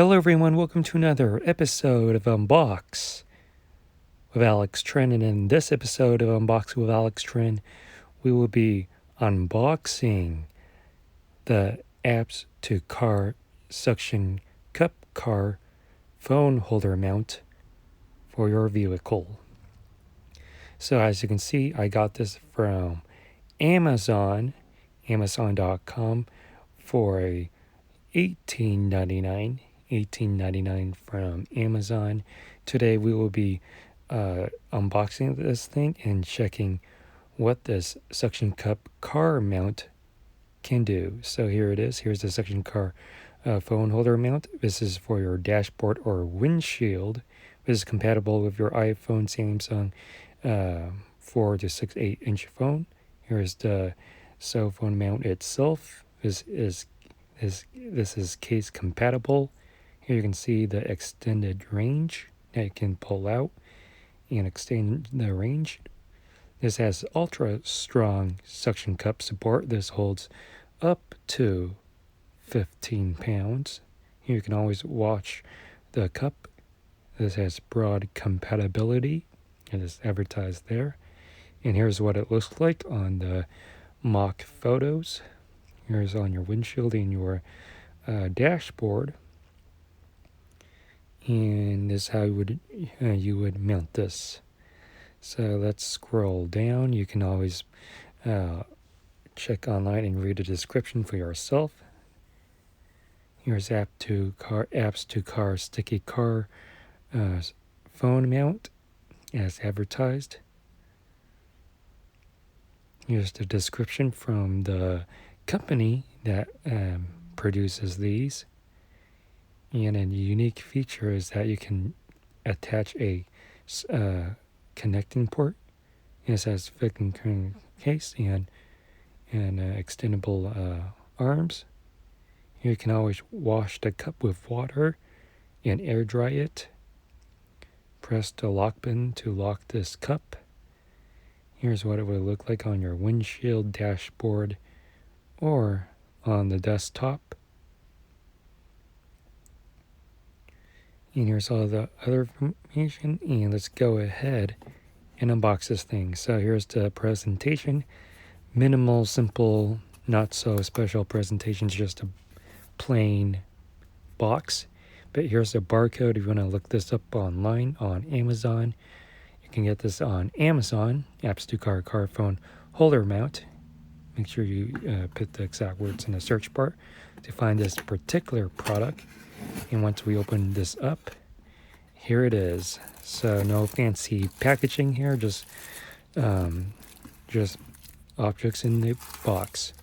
Hello everyone, welcome to another episode of Unbox with Alex Trinh. And in this episode of Unbox with Alex Trinh, we will be unboxing the Apps2Car suction cup car phone holder mount for your vehicle. So as you can see, I got this from Amazon, Amazon.com for a $18.99 from Amazon. Today we will be unboxing this thing and checking what this suction cup car mount can do. So here it is. Here's the suction car phone holder mount. This is for your dashboard or windshield. This is compatible with your iPhone, Samsung 4 to 6, 8-inch phone. Here's the cell phone mount itself. This is case compatible. Here you can see the extended range that you can pull out and extend the range. This has ultra strong suction cup support. This holds up to 15 pounds. Here you can always wash the cup. This has broad compatibility. It is advertised there. And here's what it looks like on the mock photos. Here's on your windshield and your dashboard. And this is how you would mount this. So let's scroll down. You can always check online and read the description for yourself. Here's Apps2Car sticky car phone mount as advertised. Here's the description from the company that produces these. And a unique feature is that you can attach a connecting port. It has fitting case and extendable arms. You can always wash the cup with water and air dry it. Press the lock button to lock this cup. Here's what it would look like on your windshield, dashboard, or on the desktop. And here's all the other information, and let's go ahead and unbox this thing. So here's the presentation. Minimal, simple, not so special presentation, just a plain box. But here's the barcode if you want to look this up online on Amazon. You can get this on Amazon, Apps2Car car phone holder mount. Make sure you put the exact words in the search bar to find this particular product. And once we open this up, here it is. So no fancy packaging here, just objects in the box.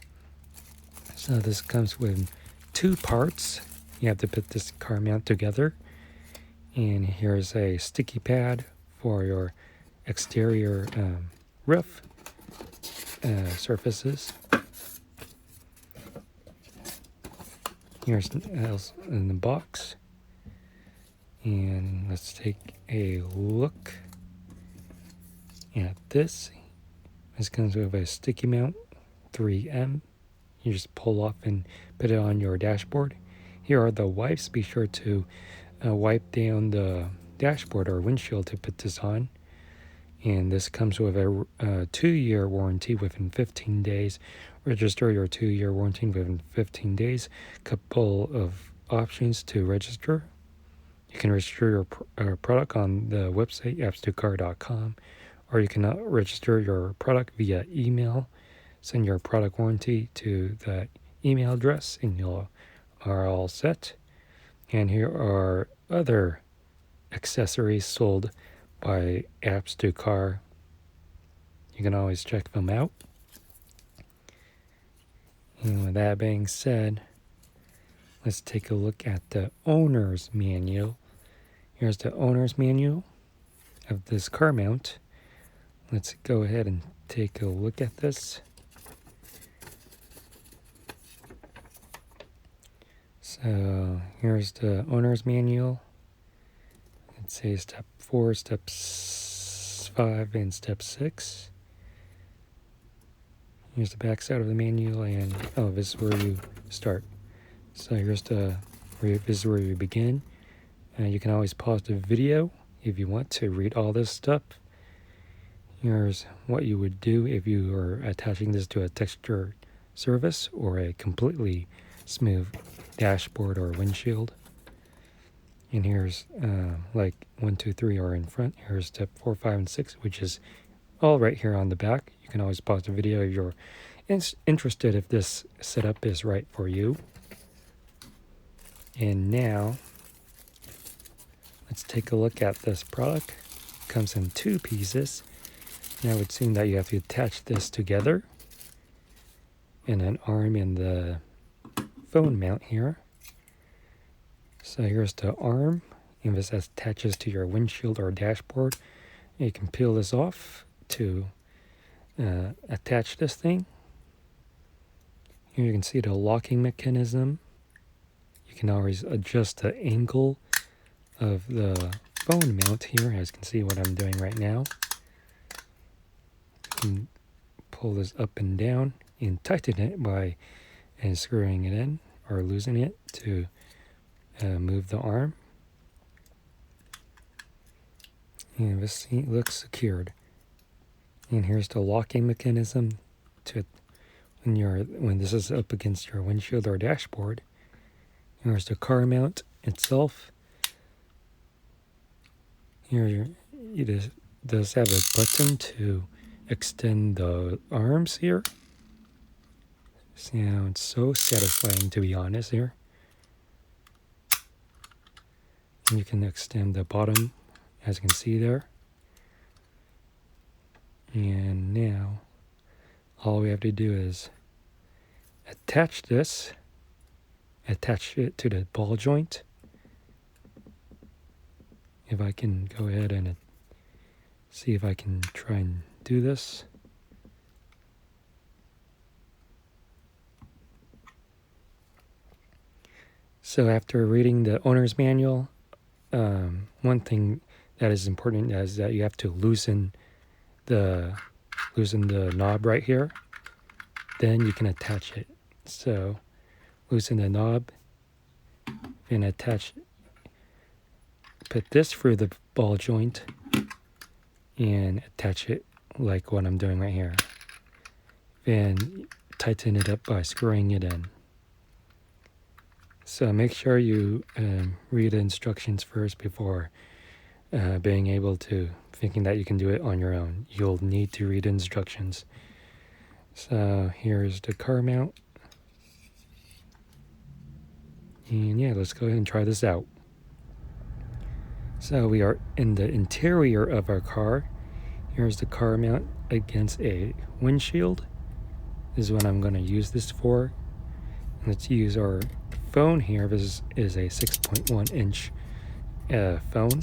So this comes with 2 parts. You have to put this car mount together. And here's a sticky pad for your exterior roof surfaces. Here's else in the box. And let's take a look at this. This comes with a sticky mount, 3M. You just pull off and put it on your dashboard. Here are the wipes. Be sure to wipe down the dashboard or windshield to put this on. And this comes with a 2-year warranty within 15 days. Register your 2-year warranty within 15 days. Couple of options to register. You can register your product on the website, Apps2Car.com, or you can register your product via email. Send your product warranty to that email address, and you are all set. And here are other accessories sold by Apps2Car. You can always check them out. And with that being said, let's take a look at the owner's manual. Here's the owner's manual of this car mount. Let's go ahead and take a look at this. So here's the owner's manual. It says step 4, step 5, and step 6. Here's the back side of the manual, and this is where you start. So here's the this is where we begin. You can always pause the video if you want to read all this stuff. Here's what you would do if you are attaching this to a texture surface or a completely smooth dashboard or windshield. And here's like 1, 2, 3 are in front. Here's step 4, 5, and 6, which is all right here on the back. You can always pause the video if you're interested if this setup is right for you. And now let's take a look at this product. It comes in 2 pieces. Now it would seem that you have to attach this together and an arm in the phone mount here. So here's the arm, and this attaches to your windshield or dashboard. You can peel this off to attach this thing. Here you can see the locking mechanism. You can always adjust the angle of the phone mount here, as you can see what I'm doing right now. You can pull this up and down and tighten it by screwing it in or loosening it to move the arm. And this looks secured. And here's the locking mechanism to when this is up against your windshield or dashboard. Here's the car mount itself. Here it does have a button to extend the arms here. Sounds so satisfying, to be honest here. And you can extend the bottom, as you can see there. And now all we have to do is attach it to the ball joint. If I can go ahead and see if I can try and do this. So after reading the owner's manual, one thing that is important is that you have to loosen the knob right here. Then you can attach it. So loosen the knob and put this through the ball joint and attach it like what I'm doing right here. Then tighten it up by screwing it in. So make sure you read the instructions first before thinking that you can do it on your own. You'll need to read instructions. So here's the car mount. And yeah, let's go ahead and try this out. So we are in the interior of our car. Here's the car mount against a windshield. This is what I'm going to use this for. Let's use our phone here. This is a 6.1 inch phone.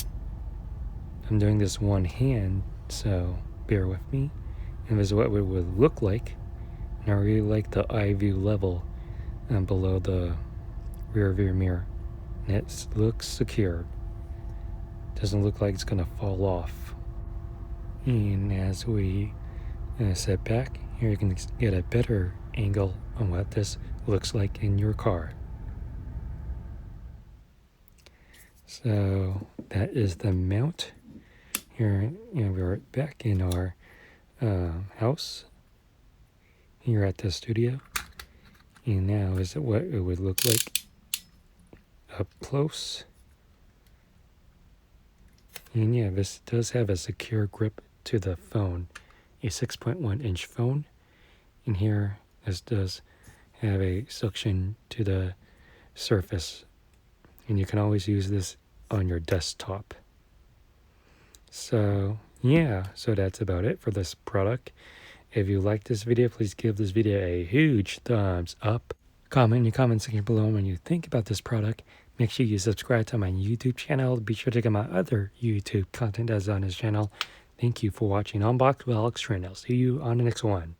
I'm doing this one hand, so bear with me. And this is what it would look like. And I really like the eye view level below the rear view mirror. And it looks secure. Doesn't look like it's gonna fall off. And as we sit back, here you can get a better angle on what this looks like in your car. So that is the mount. Here, we're back in our house here at the studio. And now is what it would look like up close. And yeah, this does have a secure grip to the phone, a 6.1 inch phone. And here, this does have a suction to the surface. And you can always use this on your desktop. So yeah, so that's about it for this product. If you like this video, please give this video a huge thumbs up. Comment in the comment section below when you think about this product. Make sure you subscribe to my YouTube channel. Be sure to check out my other YouTube content that's on this channel. Thank you for watching Unbox with Alex Trinh. I'll see you on the next one.